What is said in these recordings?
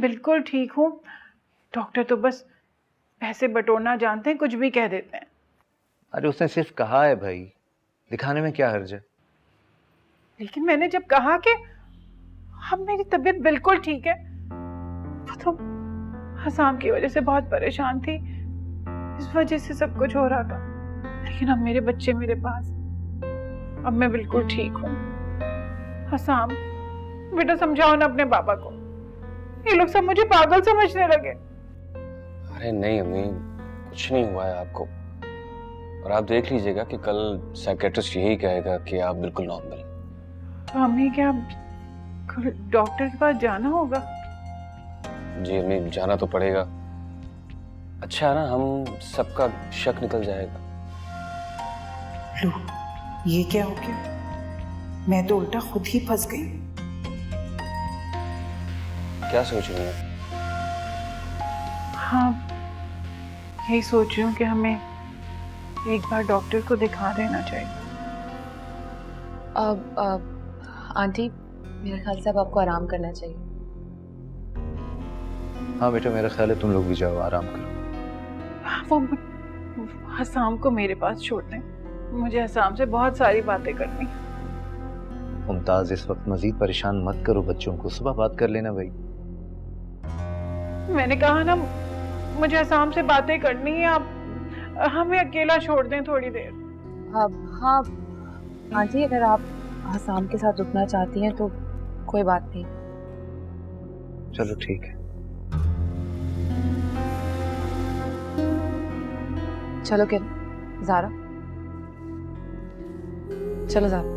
बिल्कुल ठीक हूँ। डॉक्टर तो बस पैसे बटोरना जानते हैं, कुछ भी कह देते हैं। अरे उसने सिर्फ कहा है भाई, दिखाने में क्या हर्ज है। लेकिन मैंने जब कहा कि अब मेरी तबीयत बिल्कुल ठीक है, तो हसाम की वजह से बहुत परेशान थी, इस वजह से सब कुछ हो रहा था। लेकिन अब मेरे बच्चे मेरे पास, अब मैं बिल्कुल ठीक हूँ। हसाम बेटा समझाओ ना अपने पापा को, ये लोग सब मुझे पागल समझने लगे। अरे नहीं अम्मी, कुछ नहीं हुआ है आपको। और आप देख लीजिएगा कि कल साइकेट्रिस्ट यही कहेगा कि आप बिल्कुल नॉर्मल। तो हमें क्या डॉक्टर के पास जाना होगा? जी अम्मी, जाना तो पड़ेगा। अच्छा है ना, हम सबका शक निकल जाएगा। लो, ये क्या हो गया? मैं तो उल्टा खुद ही फंस गई। क्या सोच रही हैं? हाँ, यही सोच रही हूँ कि हमें एक बार डॉक्टर को दिखा देना चाहिए। आंटी, मेरे ख्याल से अब आपको आराम करना चाहिए। हाँ बेटा, मेरा ख्याल है तुम लोग भी जाओ, आराम करो। वो हसाम को मेरे पास छोड़ दें, मुझे हसाम से बहुत सारी बातें करनी। मुमताज, इस वक्त मजीद परेशान मत करो बच्चों को, सुबह बात कर लेना भाई। मैंने कहा ना, मुझे हसाम से बातें करनी है, आप हमें अकेला छोड़ दें थोड़ी देर। हाँ आंटी, अगर आप हसाम के साथ रुकना चाहती हैं तो कोई बात नहीं। चलो ठीक है। चलो क्या ज़ारा, चलो ज़ारा।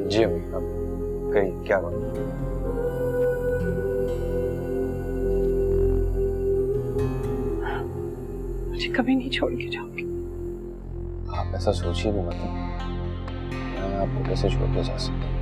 जी अम्मी, अब कहीं क्या बात? मुझे कभी नहीं छोड़ के जाओगे। आप ऐसा सोचिए भी मत। मैं आपको कैसे छोड़ के जा सकता हूँ?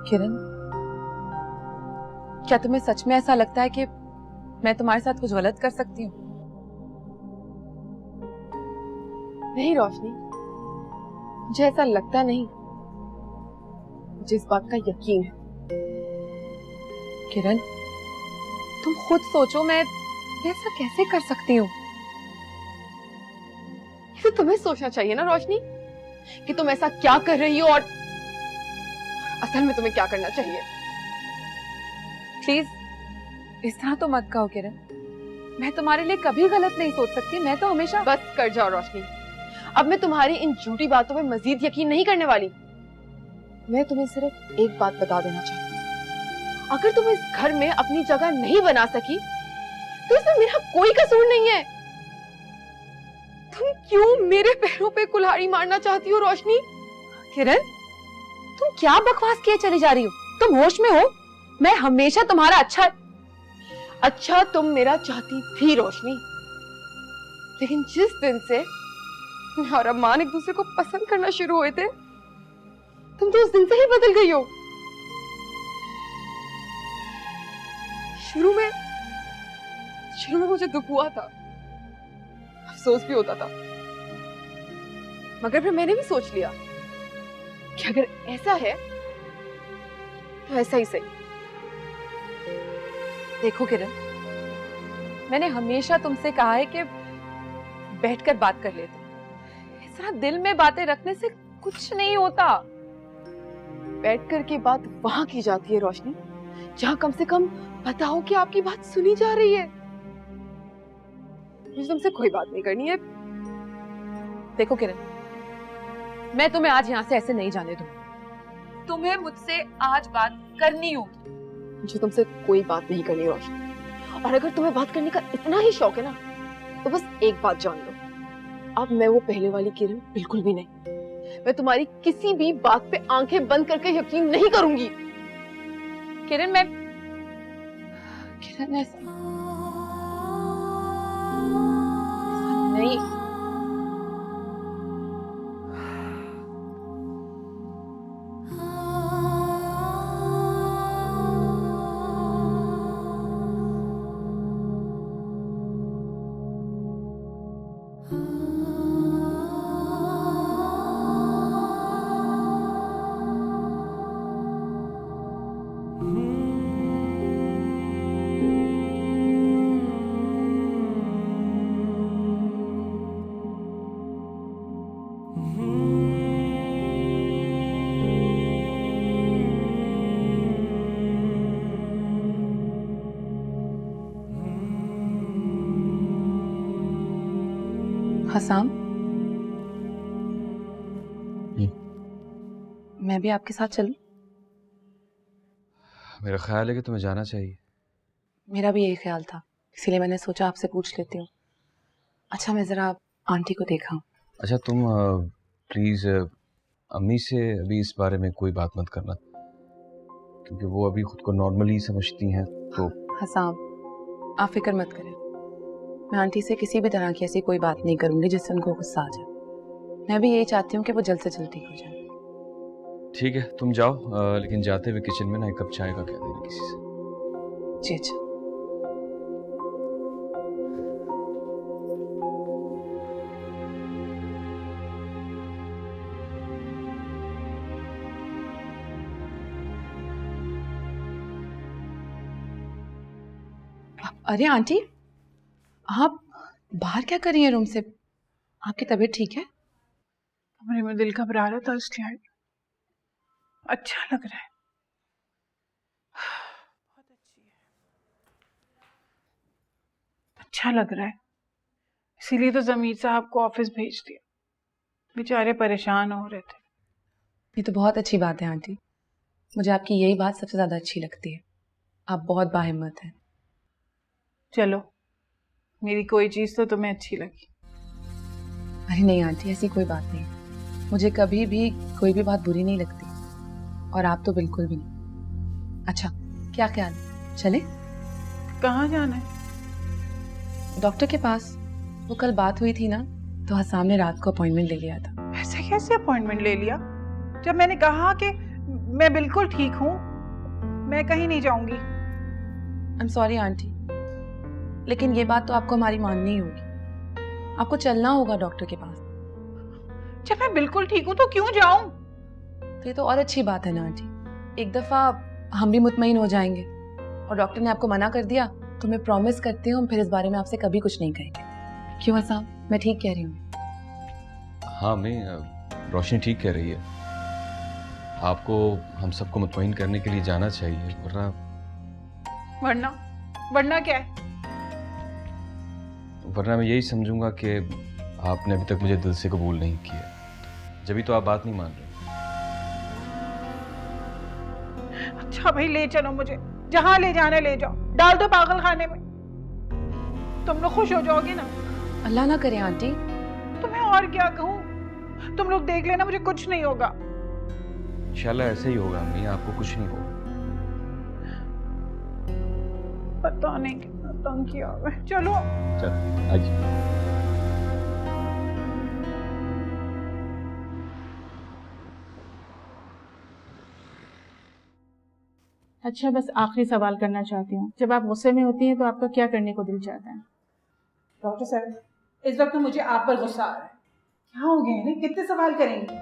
किरण, क्या तुम्हें सच में ऐसा लगता है कि मैं तुम्हारे साथ कुछ गलत कर सकती हूँ? नहीं रोशनी, मुझे ऐसा लगता नहीं, मुझे इस बात का यकीन है। किरण, तुम खुद सोचो, मैं ऐसा कैसे कर सकती हूँ? ये तो तुम्हें सोचना चाहिए ना रोशनी, कि तुम ऐसा क्या कर रही हो और असल में तुम्हें क्या करना चाहिए। प्लीज इस तरह तो मत कहो किरण, मैं तुम्हारे लिए कभी गलत नहीं सोच सकती। मैं तो हमेशा बस कर जाओ रोशनी, अब मैं तुम्हारी इन झूठी बातों पे मजीद यकीन नहीं करने वाली। मैं तुम्हें सिर्फ एक बात बता देना चाहती हूँ, अगर तुम इस घर में अपनी जगह नहीं बना सकी तो इसमें मेरा कोई कसूर नहीं है। तुम क्यों मेरे पैरों पे कुल्हाड़ी मारना चाहती हो रोशनी? किरण, तुम क्या बकवास किए चली जा रही हो? तुम होश में हो? मैं हमेशा तुम्हारा अच्छा तुम मेरा चाहती थी रोशनी, लेकिन जिस दिन से मैं और अम्मान एक दूसरे को पसंद करना शुरू हुए थे, तुम तो उस दिन से ही बदल गई हो। शुरू में मुझे दुख हुआ था, अफसोस भी होता था, मगर फिर मैंने भी सोच लिया कि अगर ऐसा है तो ऐसा ही सही। देखो किरण, मैंने हमेशा तुमसे कहा है कि बैठकर बात कर लेते। इस तरह दिल में बातें रखने से कुछ नहीं होता। बैठकर की बात वहां की जाती है रोशनी, जहां कम से कम पता हो कि आपकी बात सुनी जा रही है। मुझे तुमसे कोई बात नहीं करनी है। देखो किरण, मैं तुम्हें आज यहाँ से ऐसे नहीं जाने दूंगी। तुम्हें मुझसे आज बात करनी होगी। मुझे तुमसे कोई बात नहीं करनी रोशनी, और अगर तुम्हें बात करने का इतना ही शौक है ना, तो बस एक बात जान लो, अब मैं वो पहले वाली किरण बिल्कुल भी नहीं। मैं तुम्हारी किसी भी बात पे आंखें बंद करके यकीन नहीं करूंगी। किरण, ऐसा नहीं। हसाम, मैं भी आपके साथ चलूं? मेरा ख्याल है कि तुम्हें जाना चाहिए। मेरा भी यही ख्याल था, इसीलिए मैंने सोचा आपसे पूछ लेती हूँ। अच्छा, मैं जरा आंटी को देखा हूँ। अच्छा, तुम प्लीज अम्मी से अभी इस बारे में कोई बात मत करना, क्योंकि वो अभी खुद को नॉर्मली समझती हैं। तो हसाम, आप फिक्र मत करें, मैं आंटी से किसी भी तरह की ऐसी कोई बात नहीं करूंगी जिससे उनको गुस्सा आ जाए। मैं भी यही चाहती हूँ कि वो जल्द से जल्द ठीक हो जाए। ठीक है, तुम जाओ, लेकिन जाते हुए किचन में ना एक कप चाय का कह देना किसी से। जी अच्छा। अरे आंटी, आप बाहर क्या कर रही हैं रूम से? आपकी तबीयत ठीक है? कमरे में दिल घबरा रहा था इसलिए आई। अच्छा लग रहा है, बहुत अच्छी है, अच्छा लग रहा है। इसीलिए तो जमीर साहब को ऑफिस भेज दिया, बेचारे परेशान हो रहे थे। ये तो बहुत अच्छी बात है आंटी, मुझे आपकी यही बात सबसे ज्यादा अच्छी लगती है। आप बहुत बाहिम्मत हैं। चलो, मेरी कोई चीज तो तुम्हें अच्छी लगी। अरे नहीं आंटी, ऐसी कोई बात नहीं, मुझे कभी भी कोई भी बात बुरी नहीं लगती, और आप तो बिल्कुल भी नहीं। अच्छा, क्या ख्याल है, चले? कहाँ जाना है? डॉक्टर के पास। वो कल बात हुई थी ना, तो हसाम ने रात को अपॉइंटमेंट ले लिया था। ऐसे कैसे अपॉइंटमेंट ले लिया, जब मैंने कहा कि मैं बिल्कुल ठीक हूँ, मैं कहीं नहीं जाऊंगी। आई एम सॉरी आंटी, लेकिन ये बात तो आपको हमारी माननी ही होगी। आपको चलना होगा डॉक्टर के पास। जब मैं बिल्कुल ठीक हूँ तो क्यों जाऊं? तो ये तो और अच्छी बात है ना आंटी, एक दफा हम भी मुतमईन हो जाएंगे। और डॉक्टर ने आपको मना कर दिया तो मैं प्रॉमिस करती हूँ हम फिर इस बारे में आपसे कभी कुछ नहीं कहेंगे। क्यों हसाम, मैं ठीक कह रही हूँ? हाँ, मैं रोशनी ठीक कह रही है। आपको हम सबको मुतमईन करने के लिए जाना चाहिए, वरना क्या है? वरना मैं यही समझूंगा कि आपने अभी तक मुझे दिल से कबूल नहीं किया, जब तो आप बात नहीं मान रहे। अच्छा भाई, ले चलो मुझे, जहां ले जाने ले जाओ, डाल दो पागल खाने में, तुम लोग खुश हो जाओगे ना। अल्लाह ना करे आंटी। तुम्हें और क्या कहूँ, तुम लोग देख लेना, मुझे कुछ नहीं होगा। इंशाल्लाह ऐसे ही होगा अम्मी, आपको कुछ नहीं होगा। पता नहीं कितना तंग किया हुआ है। चलो चल आज। अच्छा, बस आखिरी सवाल करना चाहती हूँ, जब आप गुस्से में होती हैं तो आपका क्या करने को दिल चाहता है? डॉक्टर साहब, इस वक्त मुझे आप पर गुस्सा आ रहा है। क्या हो गया है? कितने सवाल करेंगे?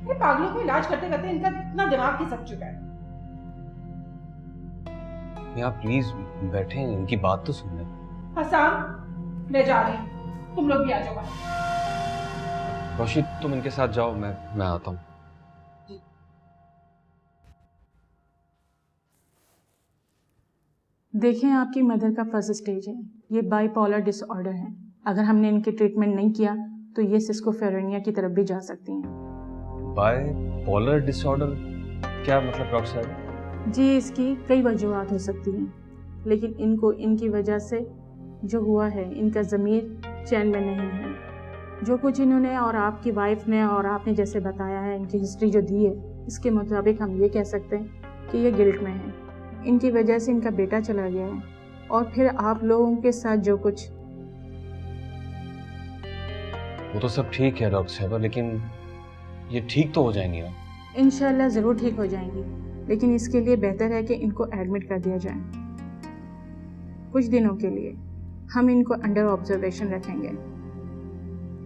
ये पागलों को इलाज करते करते इनका इतना दिमाग खिसक चुका है। अम्मी आप प्लीज बैठे, इनकी बात तो सुन लें। हसन, मैं जा रही हूँ, तुम लोग भी आ जाओ। रोशी तुम इनके साथ जाओ, मैं आता हूँ। देखें, आपकी मदर का फर्स्ट स्टेज है, ये बाइपोलर डिसऑर्डर है। अगर हमने इनकी ट्रीटमेंट नहीं किया तो ये सिस्कोफेरेनिया की तरफ भी जा सकती हैं। बाइपोलर डिसऑर्डर क्या मतलब डॉक्टर साहब? जी, इसकी कई वजूहत हो सकती हैं, लेकिन इनको इनकी वजह से जो हुआ है, इनका ज़मीर चैन में नहीं है। जो कुछ इन्होंने और आपकी वाइफ ने और आपने जैसे बताया है, इनकी हिस्ट्री जो दी है, इसके मुताबिक हम ये कह सकते हैं कि ये गिल्ट में है। इनकी वजह से इनका बेटा चला गया है, और फिर आप लोगों के साथ जो कुछ। वो तो सब ठीक है डॉक्टर साहब, लेकिन ये ठीक तो हो जाएंगी ना? इंशाल्लाह ज़रूर ठीक हो जाएंगी, लेकिन इसके लिए बेहतर है कि इनको एडमिट कर दिया जाए। कुछ दिनों के लिए हम इनको अंडर ऑब्जर्वेशन रखेंगे।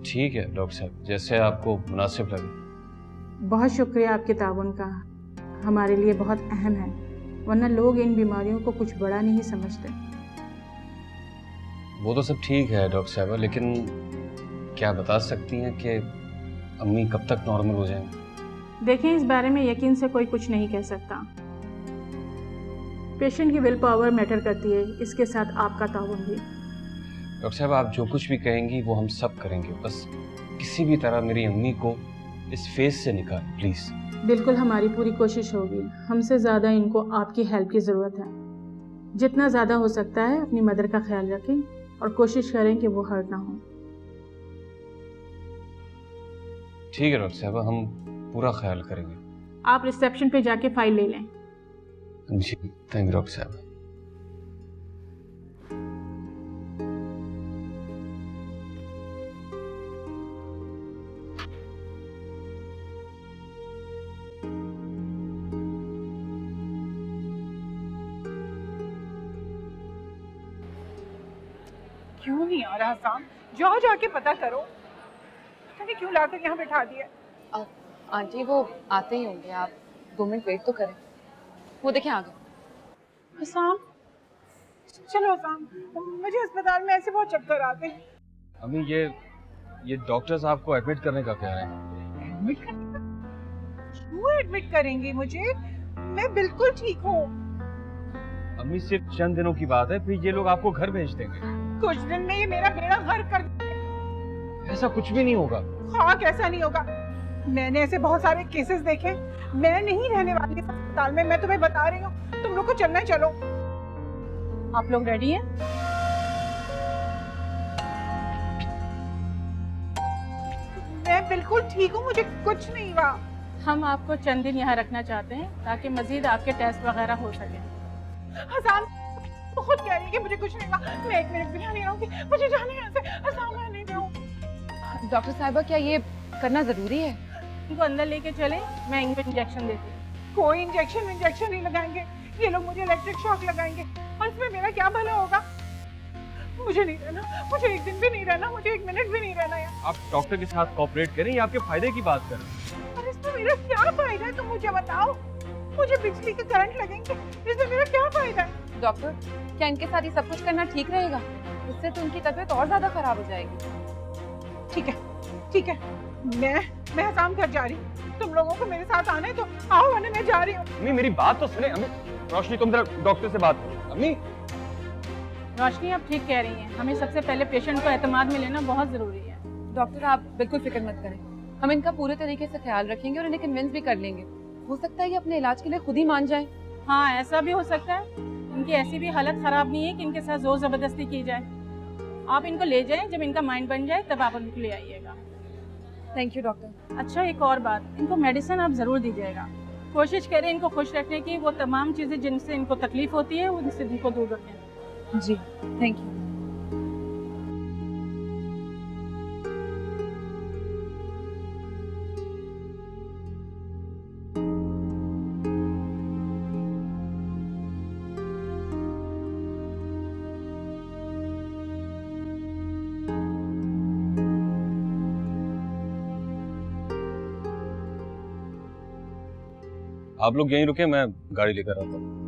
ठीक है डॉक्टर साहब, जैसे आपको मुनासिब लगे। बहुत शुक्रिया आपके ताउन का, हमारे लिए बहुत अहम है, वरना लोग इन बीमारियों को कुछ बड़ा नहीं समझते। वो तो सब ठीक है डॉक्टर साहब, लेकिन क्या बता सकती हैं कि अम्मी कब तक नॉर्मल हो जाएंगी? देखें, इस बारे में यकीन से कोई कुछ नहीं कह सकता। पेशेंट की विल पावर मैटर करती है, इसके साथ आपका ताउन भी। डॉक्टर साहब आप जो कुछ भी कहेंगी वो हम सब करेंगे, बस किसी भी तरह मेरी अम्मी को इस फेज से निकाल प्लीज। बिल्कुल, हमारी पूरी कोशिश होगी। हमसे ज़्यादा इनको आपकी हेल्प की ज़रूरत है। जितना ज़्यादा हो सकता है अपनी मदर का ख्याल रखें और कोशिश करें कि वो हर्ट ना हो। ठीक है डॉक्टर साहब, हम पूरा ख्याल करेंगे। आप रिसेप्शन पे जाके फाइल ले लें। जी थैंक यू डॉक्टर साहब। क्यों नहीं आ रहा हसन? जाओ जाके पता करो, पता नहीं क्यों लाकर यहाँ बिठा दिया। आंटी वो आते ही होंगे, आप 2 मिनट वेट तो करें। वो देखें आ गए। हसन, चलो हसन, मुझे अस्पताल में ऐसे बहुत चक्कर आते हैं। अम्मी ये डॉक्टर साहब को एडमिट करने का कह रहे हैं। एडमिट क्यों एडमिट करेंगी मुझे? मैं बिल्कुल ठीक हूँ। अम्मी सिर्फ चंद दिनों की बात है, फिर ये लोग आपको घर भेज देंगे। कुछ दिन में ये मेरा बेड़ा गर्क कर देंगे। ऐसा कुछ भी नहीं होगा। हाँ, कैसा नहीं होगा? मैंने ऐसे बहुत सारे केसेस देखे। मैं नहीं रहने वाली इस अस्पताल में, मैं तुम्हें बता रही हूँ। तुम लोग को चलना है, चलो। आप लोग रेडी हैं? मैं बिल्कुल ठीक हूँ, मुझे कुछ नहीं हुआ। हम आपको चंद दिन यहाँ रखना चाहते हैं ताकि मजीद आपके टेस्ट वगैरह हो सके। हसन वो खुद कह रही है कि मुझे कुछ नहीं हुआ। मैं 1 मिनट भी यहाँ नहीं रहूंगी, मुझे जाना है यहाँ से। हसन मैं नहीं रहूँ। डॉक्टर साहिबा क्या ये करना जरूरी है? इनको अंदर लेके चले, मैं इनको इंजेक्शन देती हूँ। कोई इंजेक्शन नहीं लगाएंगे ये लोग, मुझे इलेक्ट्रिक शॉक लगाएंगे और इसमें मेरा क्या भला होगा? मुझे नहीं रहना, मुझे 1 दिन भी नहीं रहना, मुझे 1 मिनट भी नहीं रहना यहाँ। आप डॉक्टर के साथ कोऑपरेट करें, ये आपके फायदे की बात करें। और इसमें मेरा क्या फायदा है, तुम मुझे बताओ। मुझे बिजली के करंट लगेंगे, इसमें मेरा क्या फायदा है? डॉक्टर क्या इनके साथ ये सब कुछ करना ठीक रहेगा? इससे तो उनकी तबीयत और ज्यादा खराब हो जाएगी। ठीक है, मैं हसन घर जा रही हूँ। तुम लोगों को मेरे साथ आना है तो आओ, वरना मैं जा रही हूँ। अम्मी मेरी बात तो सुने। अम्मी रोशनी तुम जरा डॉक्टर से बात करो। अम्मी रोशनी, आप ठीक कह रही हैं, हमें सबसे पहले पेशेंट को एतमाद में लेना बहुत ज़रूरी है। डॉक्टर आप बिल्कुल फिक्र मत करें, हम इनका पूरे तरीके से ख्याल रखेंगे और इन्हें कन्विंस भी कर लेंगे। हो सकता है ये अपने इलाज के लिए खुद ही मान जाए। हाँ, ऐसा भी हो सकता है। इनकी ऐसी भी हालत ख़राब नहीं है कि इनके साथ जोर ज़बरदस्ती की जाए। आप इनको ले जाएं, जब इनका माइंड बन जाए तब आप उनको ले आइएगा। Thank you doctor. अच्छा, एक और बात, इनको मेडिसिन आप ज़रूर दीजिएगा। कोशिश करें इनको खुश रखने की, वो तमाम चीज़ें जिनसे इनको तकलीफ होती है उनसे इनको दूर रखें। जी थैंक यू। आप लोग यहीं रुके, मैं गाड़ी लेकर आता हूँ।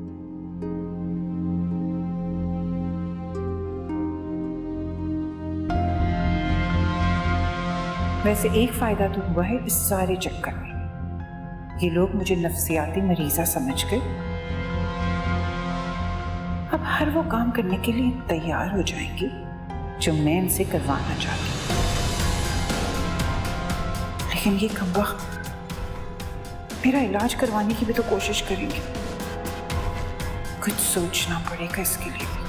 वैसे एक फायदा तो हुआ है इस सारे चक्कर में, ये लोग मुझे नफ्सियाती मरीजा समझ गए। अब हर वो काम करने के लिए तैयार हो जाएंगी जो मैं इनसे करवाना चाहती हूँ। लेकिन ये कमबख्त मेरा इलाज करवाने की भी तो कोशिश करेंगे। कुछ सोचना पड़ेगा इसके लिए।